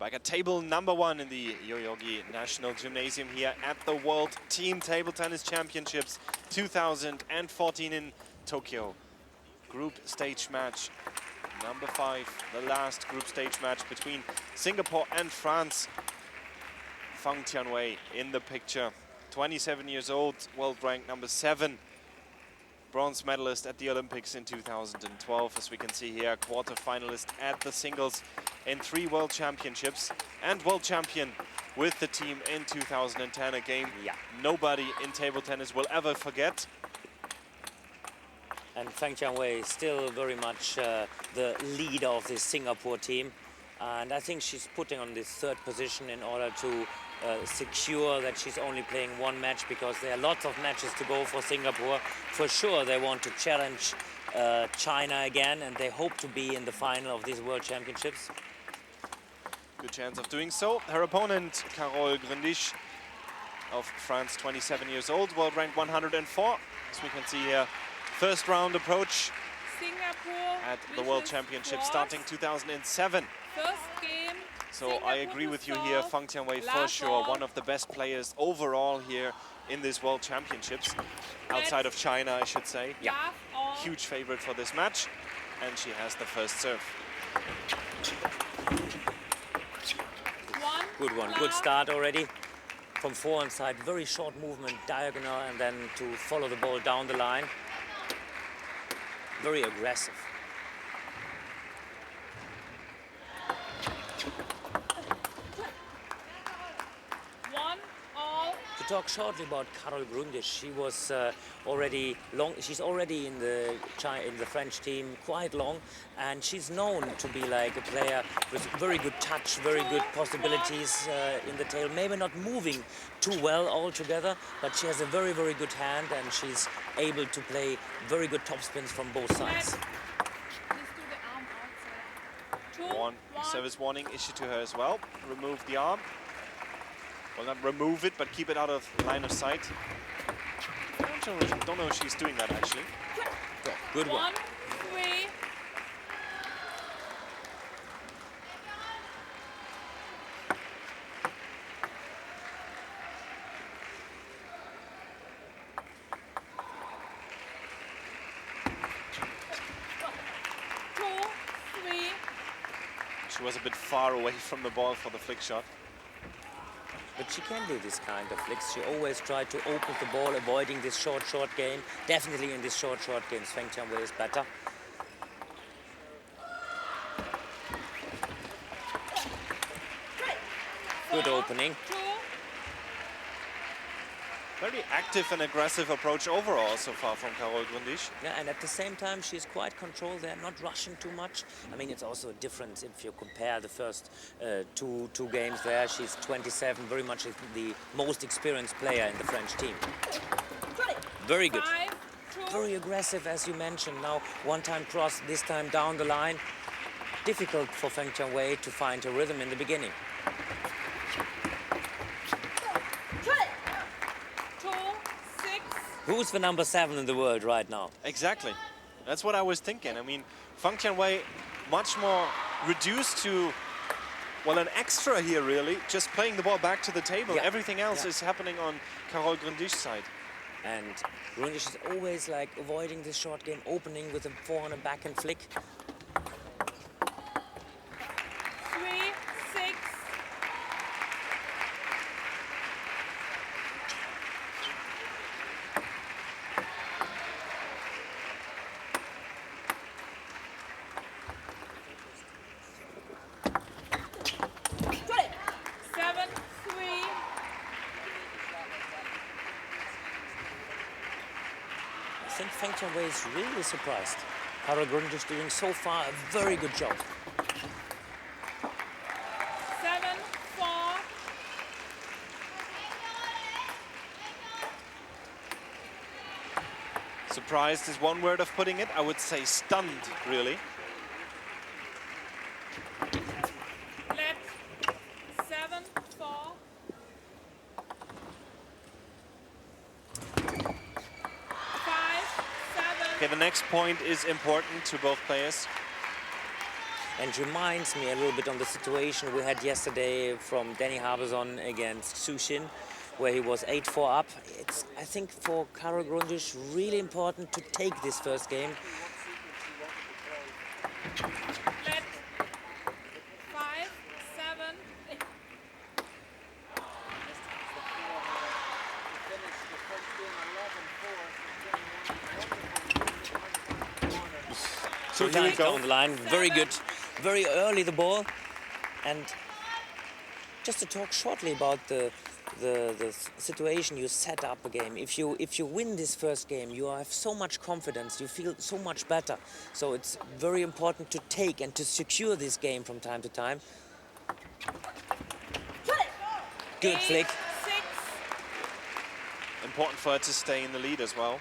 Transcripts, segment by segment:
Biker table #1 in the Yoyogi National Gymnasium here at the World Team Table Tennis Championships 2014 in Tokyo. Group stage match #5, the last group stage match between Singapore and France. Feng Tianwei in the picture, 27 years old, world rank #7. Bronze medalist at the Olympics in 2012, as we can see here, quarter-finalist at the singles in 3 world championships, and world champion with the team in 2010, a game nobody in table tennis will ever forget. And Feng Tianwei is still very much the leader of this Singapore team. And I think she's putting on this 3rd position in order to secure that she's only playing 1 match, because there are lots of matches to go for Singapore. For sure, they want to challenge China again, and they hope to be in the final of these World Championships. Good chance of doing so. Her opponent, Carole GRUNDISCH of France, 27 years old, world ranked 104. As we can see here, first round approach Singapore at the World Championship starting 2007. First game. So I agree with you here, Feng Tianwei for sure, one of the best players overall here in this World Championships, outside of China, I should say. Yeah. Huge favorite for this match, and she has the first serve. Good one, good start already. From forehand side, very short movement, diagonal, and then to follow the ball down the line. Very aggressive. To talk shortly about Carole GRUNDISCH, she was she's already in the French team quite long, and she's known to be like a player with very good touch, very good possibilities in the tail. Maybe not moving too well altogether, but she has a very, very good hand, and she's able to play very good topspins from both sides. One service warning issued to her as well. Remove the arm. Well, not remove it, but keep it out of line of sight. I don't know if she's doing that, actually. Good one. 1-3. She was a bit far away from the ball for the flick shot. But she can do this kind of flicks. She always tried to open the ball, avoiding this short game. Definitely in this short game, Feng Tianwei is better. Good opening. Very active and aggressive approach overall so far from Carole GRUNDISCH. Yeah, and at the same time, she's quite controlled. They're not rushing too much. I mean, it's also a difference if you compare the first two games there. She's 27, very much the most experienced player in the French team. Very good. Very aggressive, as you mentioned. Now, one time cross, this time down the line. Difficult for Feng Tianwei to find her rhythm in the beginning. Who's the #7 in the world right now? Exactly. That's what I was thinking. I mean, Feng Tianwei much more reduced to, well, an extra here, really. Just playing the ball back to the table. Yeah. Everything else is happening on Carole GRUNDISCH's side. And GRUNDISCH is always like avoiding this short game, opening with a forehand and backhand flick. 3-6. I think Feng Tianwei is really surprised. Carole GRUNDISCH doing so far a very good job. 7-4. Surprised is one word of putting it. I would say stunned, really. Let 7-4. Okay, the next point is important to both players. and reminds me a little bit on the situation we had yesterday from Danny Harbison against Sushin, where he was 8-4 up. It's, I think, for Carole GRUNDISCH really important to take this first game. Let 5, 7. So here we go. On the line, very good, very early the ball. And just to talk shortly about the situation you set up a game. If you win this first game, you have so much confidence, you feel so much better. So it's very important to take and to secure this game from time to time. Good 8, flick. 6. Important for her to stay in the lead as well.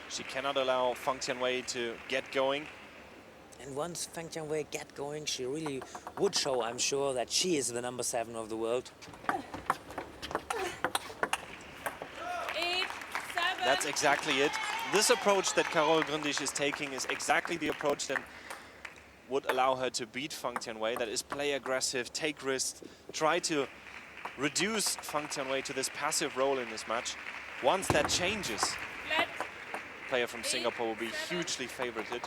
She cannot allow Feng Tianwei to get going. And once Feng Tianwei get going, she really would show, I'm sure, that she is the number 7 of the world. 8, 7. That's exactly it. This approach that Carole GRUNDISCH is taking is exactly the approach that would allow her to beat Feng Tianwei. That is play aggressive, take risks, try to reduce Feng Tianwei to this passive role in this match. Once that changes, Let player from Singapore will be hugely favorited.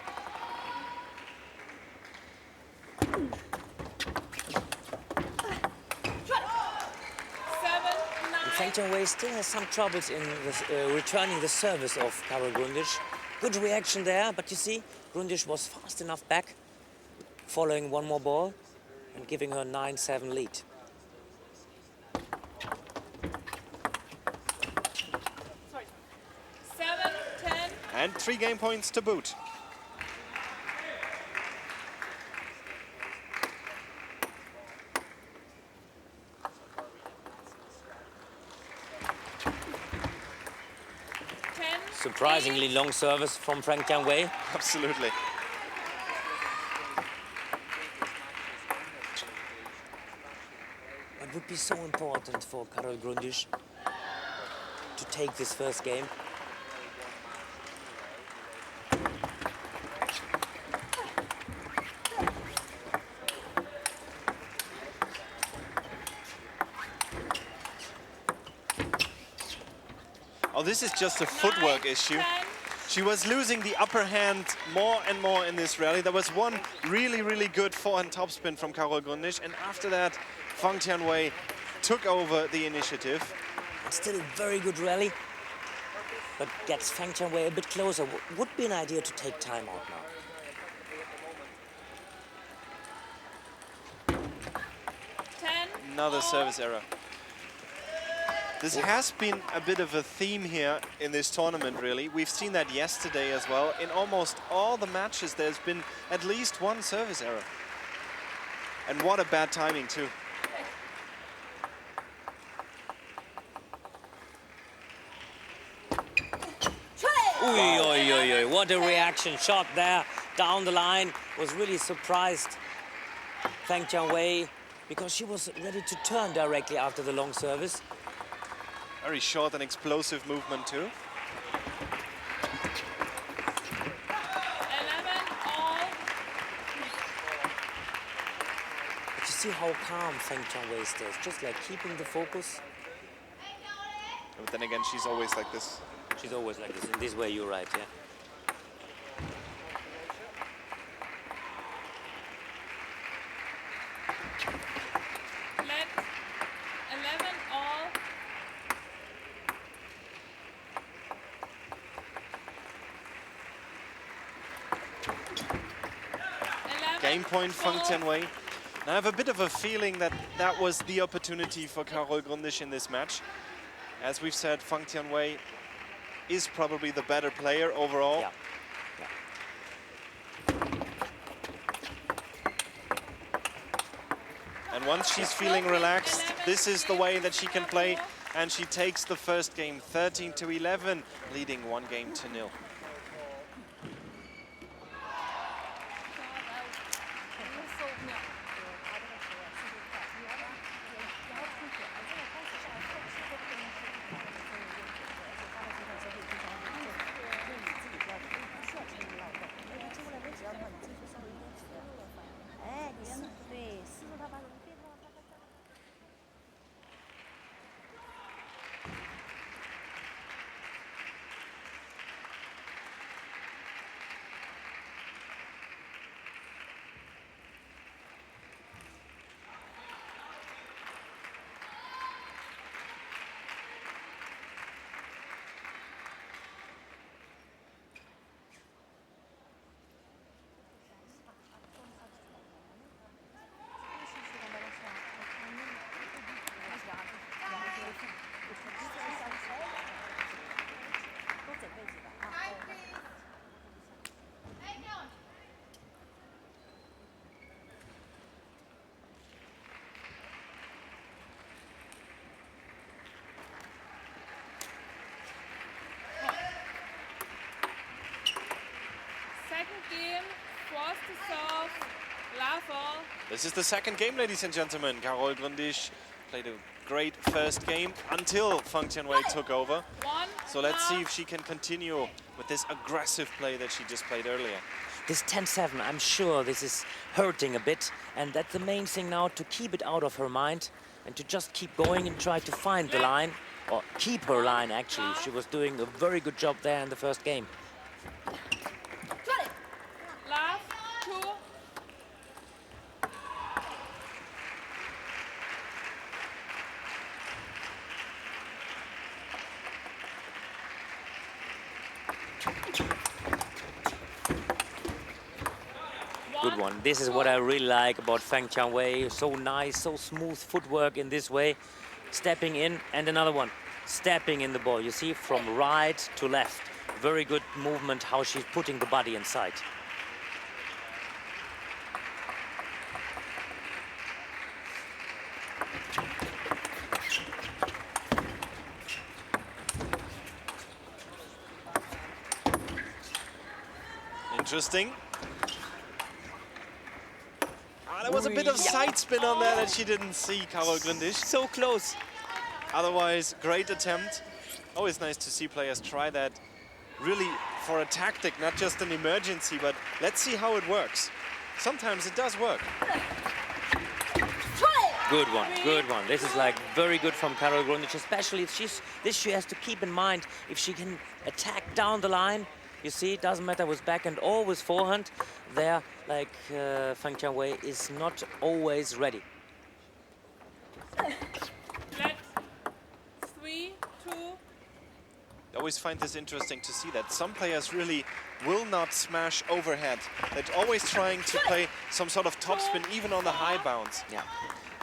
Feng Tianwei still has some troubles in returning the service of Carole GRUNDISCH. Good reaction there, but you see, GRUNDISCH was fast enough back, following one more ball and giving her 9-7 lead. Sorry. 7, 10. And 3 game points to boot. Surprisingly long service from Feng Tianwei. Absolutely. It would be so important for Carole GRUNDISCH to take this first game. Oh, this is just a footwork issue. She was losing the upper hand more and more in this rally. There was one really, really good forehand topspin from Carole GRUNDISCH, and after that, Feng Tianwei took over the initiative. Still very good rally, but gets Feng Tianwei a bit closer. Would be an idea to take time out now. 10. Another service error. This has been a bit of a theme here in this tournament, really. We've seen that yesterday as well. In almost all the matches, there's been at least one service error. And what a bad timing, too. Oi, oi, oi, oi, what a reaction shot there down the line. Was really surprised Feng Tianwei because she was ready to turn directly after the long service. Very short and explosive movement, too. 11 all. But you see how calm Feng Tianwei stays, just like keeping the focus. But then again, she's always like this. She's always like this. In this way, you're right, yeah. Let 11 all. Game point, Feng Tianwei. And I have a bit of a feeling that that was the opportunity for Carole GRUNDISCH in this match. As we've said, Feng Tianwei is probably the better player overall. Yeah. And once she's feeling relaxed, this is the way that she can play. And she takes the first game 13-11, leading 1-0. game, force to serve, love all. This is the second game, ladies and gentlemen. Carole GRUNDISCH played a great first game until Feng Tianwei took over. So let's see if she can continue with this aggressive play that she just played earlier. This 10-7, I'm sure this is hurting a bit, and that's the main thing now, to keep it out of her mind and to just keep going and try to find the line, or keep her line actually. She was doing a very good job there in the first game. Love, 2. Good one. This is what I really like about Feng Tianwei. So nice, so smooth footwork in this way. Stepping in, and another one. Stepping in the ball. You see, from right to left. Very good movement, how she's putting the body inside. Interesting. There was a bit of side spin on there that she didn't see, Carole GRUNDISCH. So close. Otherwise, great attempt. Always nice to see players try that really for a tactic, not just an emergency, but let's see how it works. Sometimes it does work. Good one, good one. This is like very good from Carole GRUNDISCH, especially if she has to keep in mind if she can attack down the line. You see, it doesn't matter with backhand or with forehand. There, like Feng Tianwei is not always ready. Let 3, 2. I always find this interesting to see that some players really will not smash overhead. They're always trying to play some sort of topspin, even on the high bounce. Yeah.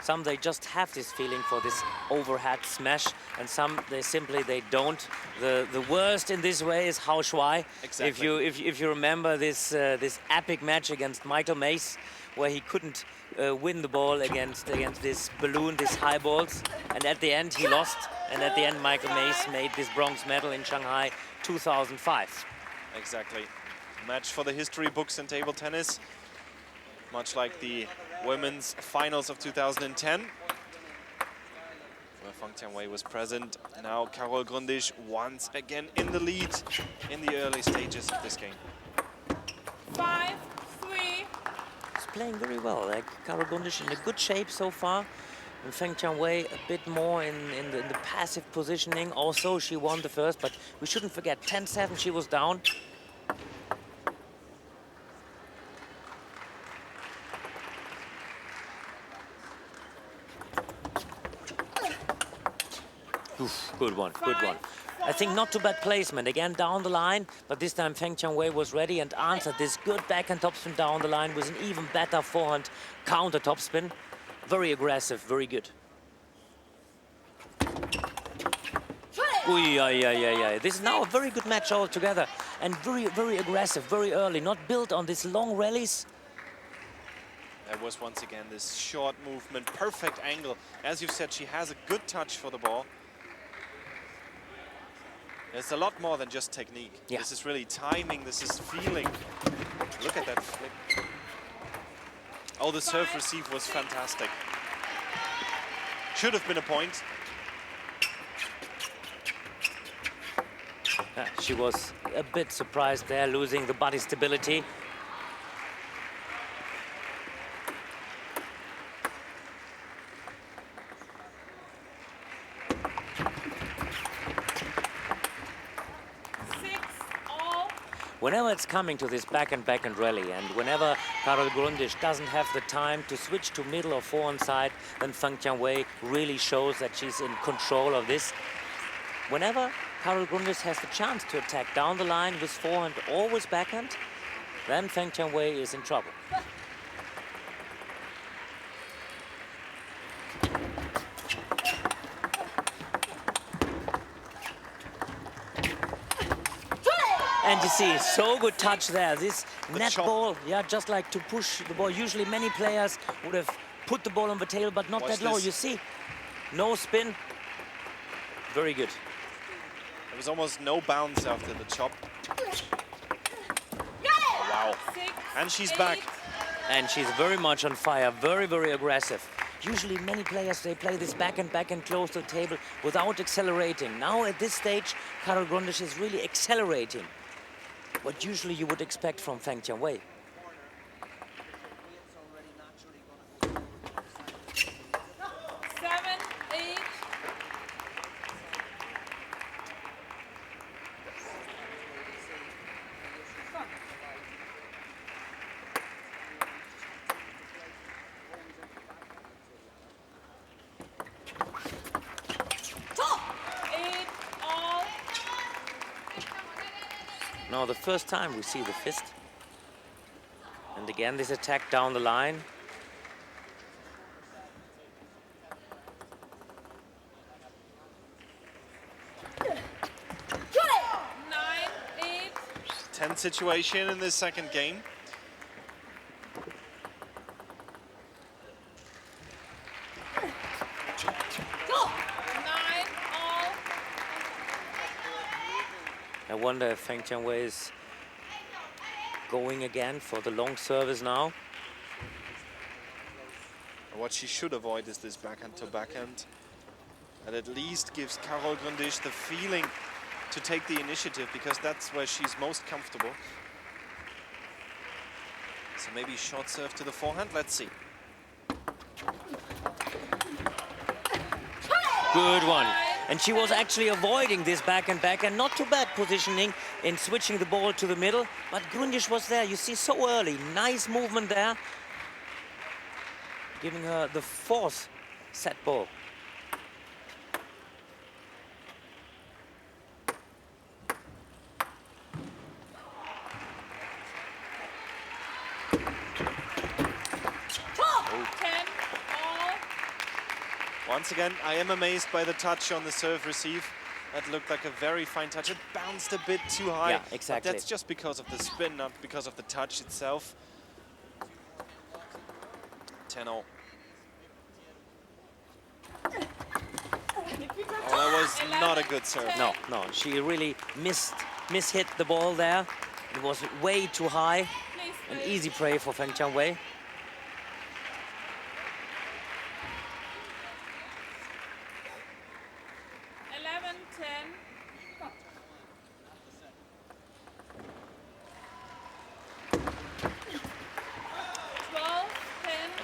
Some they just have this feeling for this overhead smash, and some they don't. The worst in this way is Hao Shuai. Exactly. If you remember this this epic match against Michael Mace, where he couldn't win the ball against this balloon, these high balls, and at the end he lost. And at the end, Michael Mace made this bronze medal in Shanghai 2005. Exactly. Match for the history books in table tennis. Much like the women's finals of 2010, where Feng Tianwei was present. Now Carole GRUNDISCH once again in the lead in the early stages of this game. 5, 3. She's playing very well. Like Carole GRUNDISCH in a good shape so far. And Feng Tianwei a bit more in the passive positioning. Also, she won the first, but we shouldn't forget, 10-7 she was down. Oof, good one, good one. I think not too bad placement. Again, down the line, but this time Feng Tianwei was ready and answered this good backhand topspin down the line with an even better forehand counter topspin. Very aggressive, very good. Ooh, yeah. This is now a very good match altogether, and very, very aggressive, very early, not built on these long rallies. There was once again this short movement, perfect angle. As you've said, she has a good touch for the ball. It's a lot more than just technique. Yeah. This is really timing, this is feeling. Look at that flip. Oh, the serve receive was fantastic. Should have been a point. She was a bit surprised there, losing the body stability. Whenever it's coming to this backhand rally, and whenever Carole GRUNDISCH doesn't have the time to switch to middle or forehand side, then Feng Tianwei really shows that she's in control of this. Whenever Carole GRUNDISCH has the chance to attack down the line with forehand or with backhand, then Feng Tianwei is in trouble. And you see, so good touch there. This net ball, yeah, just like to push the ball. Usually many players would have put the ball on the table, but not that low. You see, no spin. Very good. There was almost no bounce after the chop. Oh, wow, Wow. 6, And she's 8. back. And she's very much on fire, very, very aggressive. Usually many players, they play this back and close to the table without accelerating. Now at this stage, Carole GRUNDISCH is really accelerating. What usually you would expect from Feng Tianwei. 7, 8. Now the first time we see the fist. And again this attack down the line. Tense situation in this second game. I wonder if Feng Tianwei is going again for the long service now. What she should avoid is this backhand to backhand. That at least gives Carole GRUNDISCH the feeling to take the initiative, because that's where she's most comfortable. So maybe short serve to the forehand, let's see. Good one. And she was actually avoiding this back and not too bad positioning in switching the ball to the middle. But GRUNDISCH was there, you see, so early. Nice movement there. Giving her the fourth set ball. Once again, I am amazed by the touch on the serve receive. That looked like a very fine touch. It bounced a bit too high. Yeah, exactly. But that's just because of the spin, not because of the touch itself. 10-0. Oh, that was not a good serve. No, she really mishit the ball there. It was way too high. An easy prey for Feng Tianwei. 10.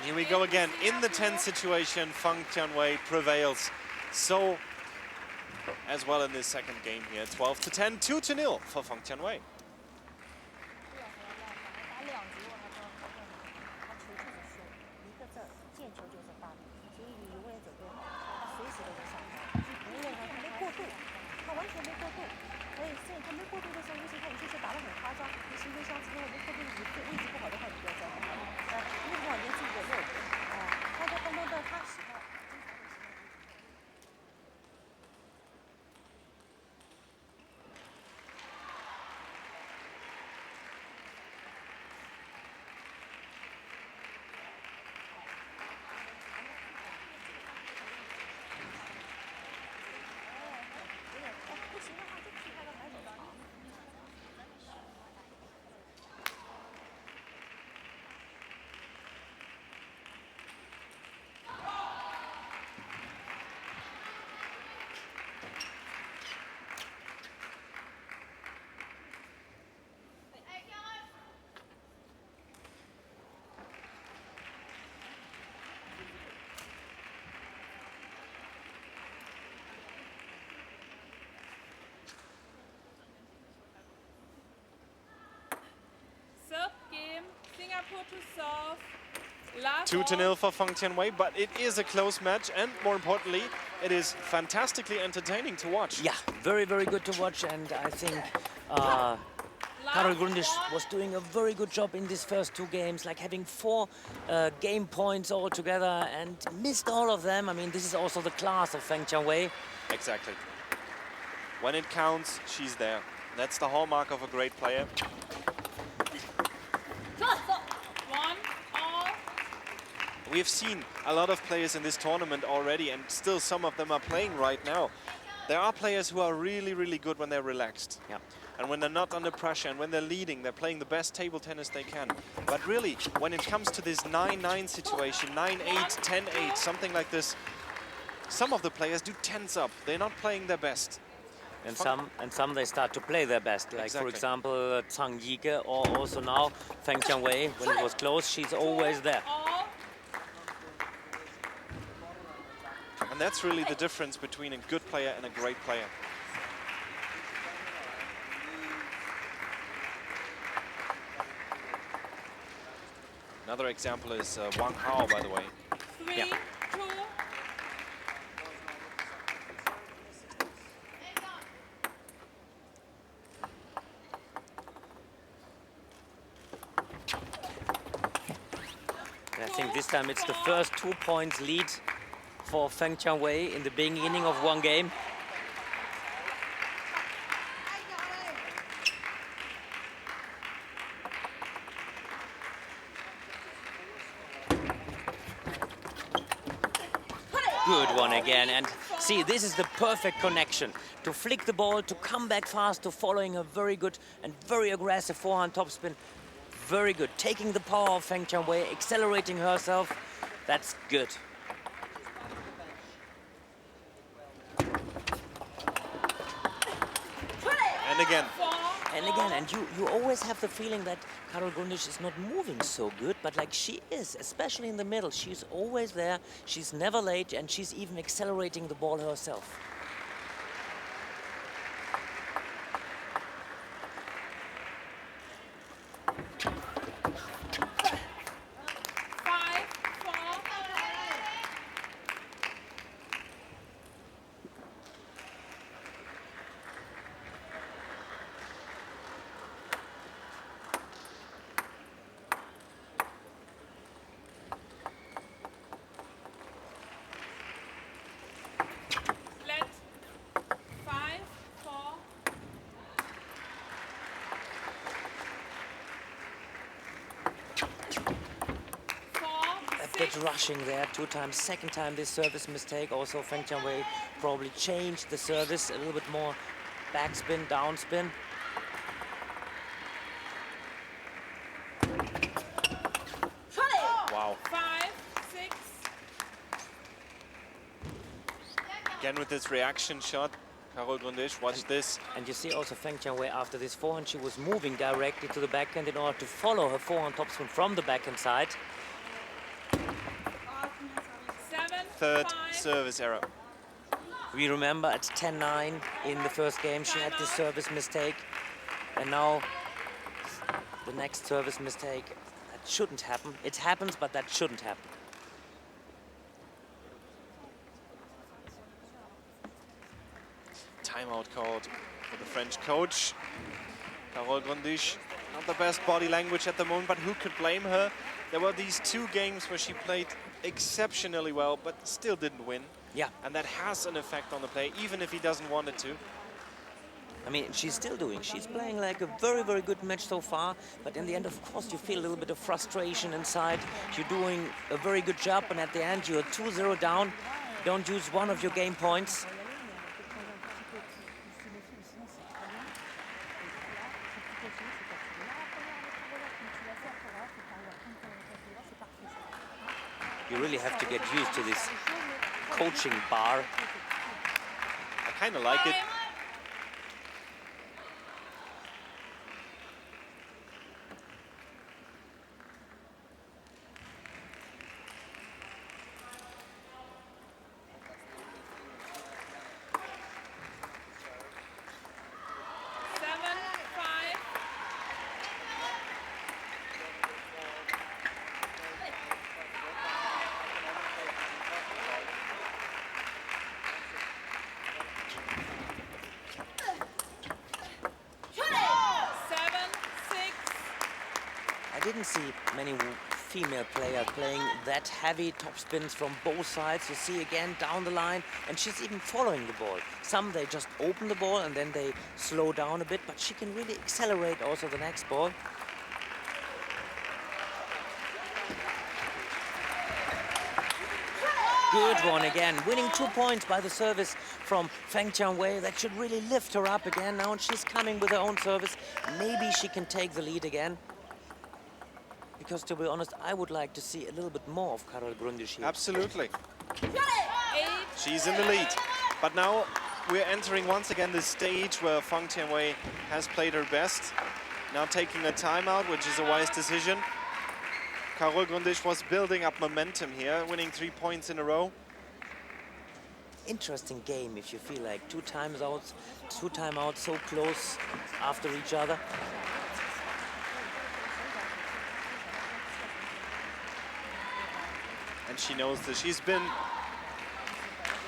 Here we go again. In the 10 situation, Feng Tianwei prevails. So, as well in this second game here, 12-10, 2-0 for Feng Tianwei. Third game, Singapore to serve. 2-0 for Feng Tianwei, but it is a close match, and more importantly, it is fantastically entertaining to watch. Yeah, very, very good to watch, and I think Carole GRUNDISCH was doing a very good job in these first two games, like having 4 game points all together and missed all of them. I mean, this is also the class of Feng Tianwei. Exactly. When it counts, she's there. That's the hallmark of a great player. We have seen a lot of players in this tournament already, and still some of them are playing right now. There are players who are really, really good when they're relaxed. Yeah. and when they're not under pressure, and when they're leading, they're playing the best table tennis they can. But really, when it comes to this 9-9 situation, 9-8, 10-8, something like this, some of the players do tense up. They're not playing their best. And some they start to play their best. Like Exactly. for example, Zhang Yige, or also now Feng Tianwei. When it was close, she's always there. And that's really the difference between a good player and a great player. Another example is Wang Hao, by the way. 3, 2. I think this time it's the first 2 points lead for Feng Tianwei in the beginning of one game. Good one again, and see, this is the perfect connection. To flick the ball, to come back fast, to following a very good and very aggressive forehand topspin. Very good, taking the power of Feng Tianwei, accelerating herself. That's good. And again. And again, and you always have the feeling that Carole GRUNDISCH is not moving so good, but like she is, especially in the middle. She's always there, she's never late, and she's even accelerating the ball herself. Bit rushing there 2 times. Second time this service mistake. Also Feng Tianwei probably changed the service a little bit more backspin, downspin. Wow. 5, 6. Again with this reaction shot. Carole GRUNDISCH, watch this. And you see also Feng Tianwei after this forehand, she was moving directly to the backhand in order to follow her forehand topspin from the backhand side. 7, Third 5. service error. We remember at 10-9 in the first game, she had this service mistake. And now the next service mistake. That shouldn't happen. It happens, but that shouldn't happen. Timeout called for the French coach. Carole GRUNDISCH, not the best body language at the moment, but who could blame her? There were these 2 games where she played exceptionally well, but still didn't win. Yeah. And that has an effect on the player, even if he doesn't want it to. I mean, she's still doing. She's playing like a very, very good match so far. But in the end, of course, you feel a little bit of frustration inside. You're doing a very good job, and at the end, you're 2-0 down. Don't use one of your game points. You really have to get used to this coaching bar. I kind of like it. I didn't see many female players playing that heavy topspins from both sides. You see again down the line, and she's even following the ball. Some, they just open the ball and then they slow down a bit, but she can really accelerate also the next ball. Good one again. Winning 2 points by the service from Feng Tianwei. That should really lift her up again now. And she's coming with her own service. Maybe she can take the lead again. Because to be honest, I would like to see a little bit more of Carole GRUNDISCH here. Absolutely. She's in the lead. But now we're entering once again the stage where Feng Tianwei has played her best. Now taking a timeout, which is a wise decision. Carole GRUNDISCH was building up momentum here, winning 3 points in a row. Interesting game if you feel like two timeouts so close after each other. And she knows that she's been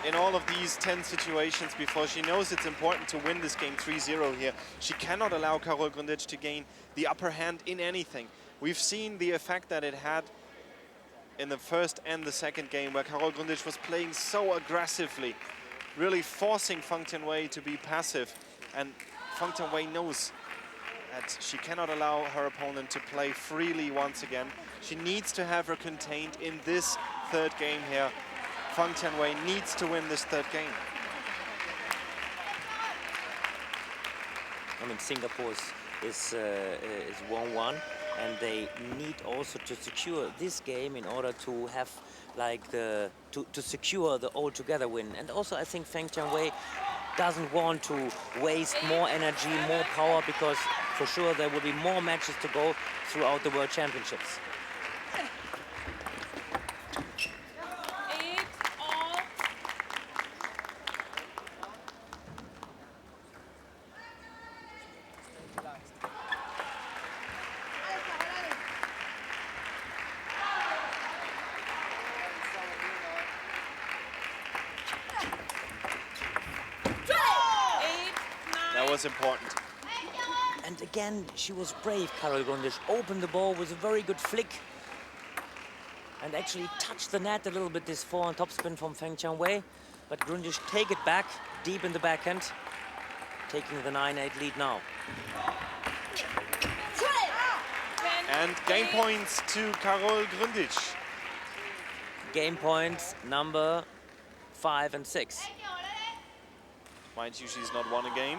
in all of these 10 situations before. She knows it's important to win this game 3-0 here. She cannot allow Carole GRUNDISCH to gain the upper hand in anything. We've seen the effect that it had in the first and the second game, where Carole GRUNDISCH was playing so aggressively, really forcing Feng Tianwei to be passive. And Feng Tianwei knows that she cannot allow her opponent to play freely once again. She needs to have her contained in this third game here. Feng Tianwei needs to win this third game. I mean, Singapore is 1-1, and they need also to secure this game in order to have like to secure the all-together win. And also, I think Feng Tianwei doesn't want to waste more energy, more power, because for sure there will be more matches to go throughout the World Championships. That was important. And again, she was brave, Carole GRUNDISCH. Opened the ball with a very good flick. And actually touched the net a little bit, this forehand topspin from Feng Tianwei. But GRUNDISCH take it back, deep in the backhand. Taking the 9-8 lead now. And game points to Carole GRUNDISCH. Game points number 5 and 6. Mind you, she's not won a game.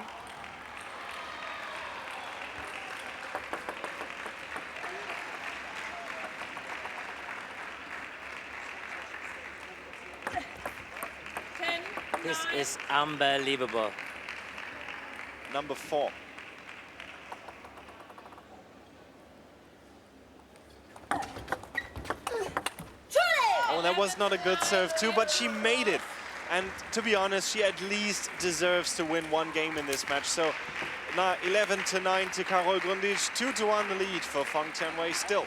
This is unbelievable. Number 4. Oh, that was not a good serve too, but she made it. And to be honest, she at least deserves to win one game in this match. So now 11-9 to Carole GRUNDISCH, 2-1 the lead for Feng Tianwei still.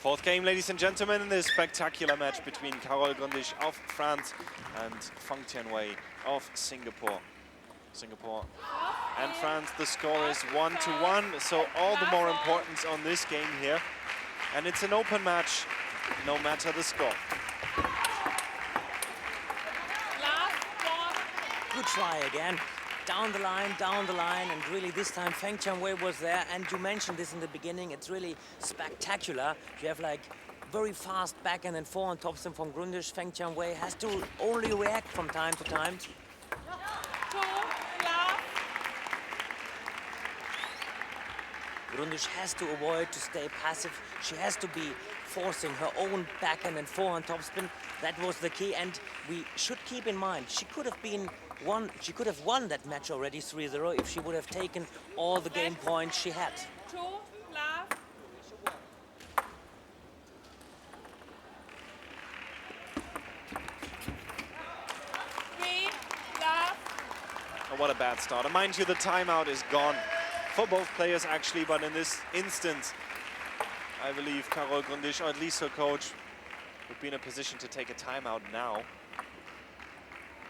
Fourth game, ladies and gentlemen, in this spectacular match between Carole GRUNDISCH of France and Feng Tianwei of Singapore. Singapore and France, the score is 1-1, so all the more importance on this game here. And it's an open match, no matter the score. Good try again. Down the line, and really this time Feng Tianwei was there. And you mentioned this in the beginning, it's really spectacular. You have like very fast backhand and forehand topspin from GRUNDISCH. Feng Tianwei has to only react from time to time. Grundisch has to avoid to stay passive. She has to be forcing her own backhand and forehand topspin. That was the key, and we should keep in mind she could have won that match already 3-0 if she would have taken all the game points she had. 2, love. Oh, what a bad start. And mind you, the timeout is gone for both players actually, but in this instance, I believe Carole GRUNDISCH, or at least her coach, would be in a position to take a timeout now.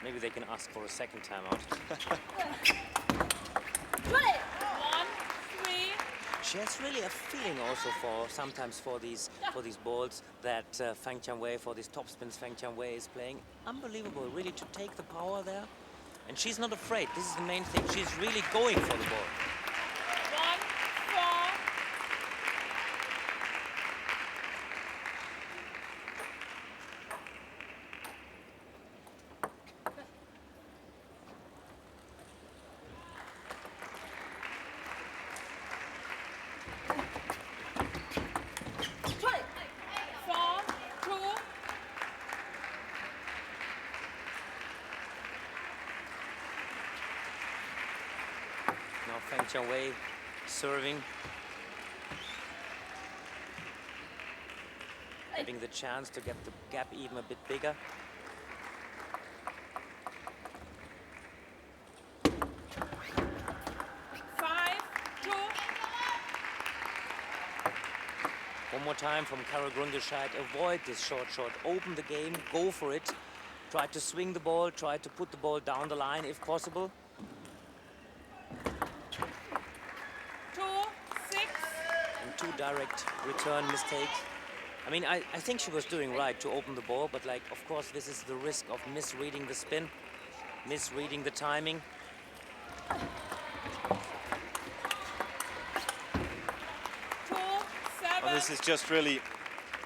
Maybe they can ask for a second timeout. 1, 3. She has really a feeling also sometimes for these balls that Feng Tianwei, for these topspins Feng Tianwei is playing. Unbelievable, really, to take the power there. And she's not afraid. This is the main thing. She's really going for the ball. 1, 4. Now Feng Tianwei serving. Having the chance to get the gap even a bit bigger. One more time from Carole GRUNDISCH side. Avoid this short shot. Open the game. Go for it. Try to swing the ball. Try to put the ball down the line if possible. 2, 6. And 2 direct return mistakes. I mean, I think she was doing right to open the ball, but like, of course, this is the risk of misreading the spin, misreading the timing. 2, 7. Well, this is just really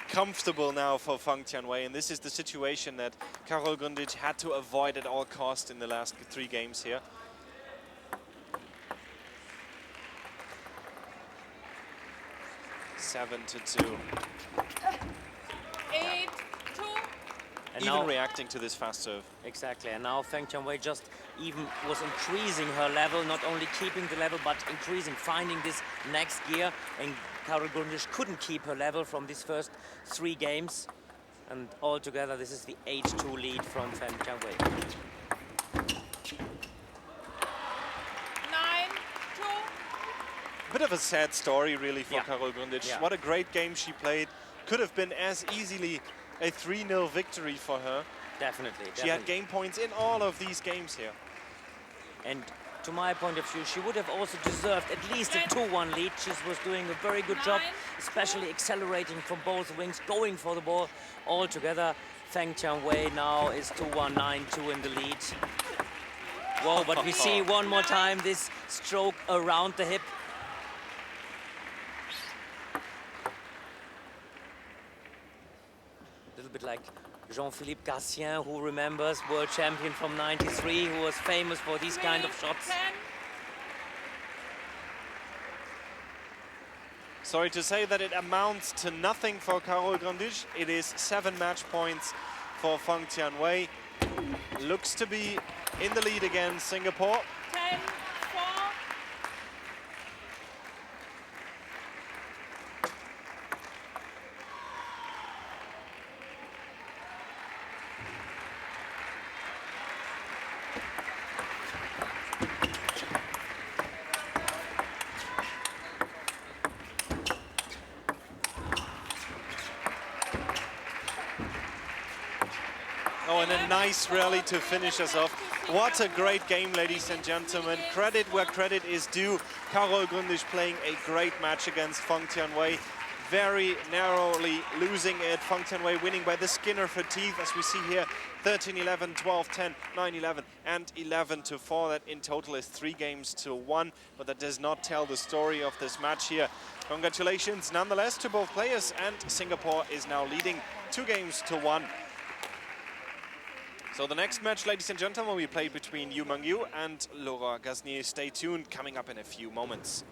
comfortable now for Feng Tianwei, and this is the situation that Carole GRUNDISCH had to avoid at all costs in the last 3 games here. Seven to 2. 8, 2. And Even now, reacting to this fast serve. exactly, and now Feng Tianwei just even was increasing her level, not only keeping the level, but increasing, finding this next gear. And Carole GRUNDISCH couldn't keep her level from these first 3 games. And altogether, this is the 8-2 lead from Feng Tianwei. 9, 2. Bit of a sad story, really, for Yeah. Carole GRUNDISCH. Yeah. What a great game she played. Could have been as easily a 3-0 victory for her. Definitely, She had game points in all of these games here. And to my point of view, she would have also deserved at least a 2-1 lead. She was doing a very good job, especially accelerating from both wings, going for the ball altogether. Feng Tianwei now is 2-1, 9-2 in the lead. Whoa, but we see one more time this stroke around the hip. A little bit like Jean-Philippe Gatien, who remembers, world champion from '93, who was famous for these kind of shots. 10. Sorry to say that it amounts to nothing for Carole GRUNDISCH. It is 7 match points for Feng Tianwei. Looks to be in the lead again, Singapore. 10, 4. Oh, and a nice rally to finish us off. What a great game, ladies and gentlemen. Credit where credit is due. Carole GRUNDISCH playing a great match against Feng Tianwei. Very narrowly losing it. Feng Tianwei winning by the skin of her teeth, as we see here. 13-11, 12-10, 9-11, and 11-4. That in total is 3 games to 1, but that does not tell the story of this match here. Congratulations nonetheless to both players, and Singapore is now leading 2 games to 1. So the next match, ladies and gentlemen, will be played between Yu Mengyu and Laura Gasnier. Stay tuned, coming up in a few moments.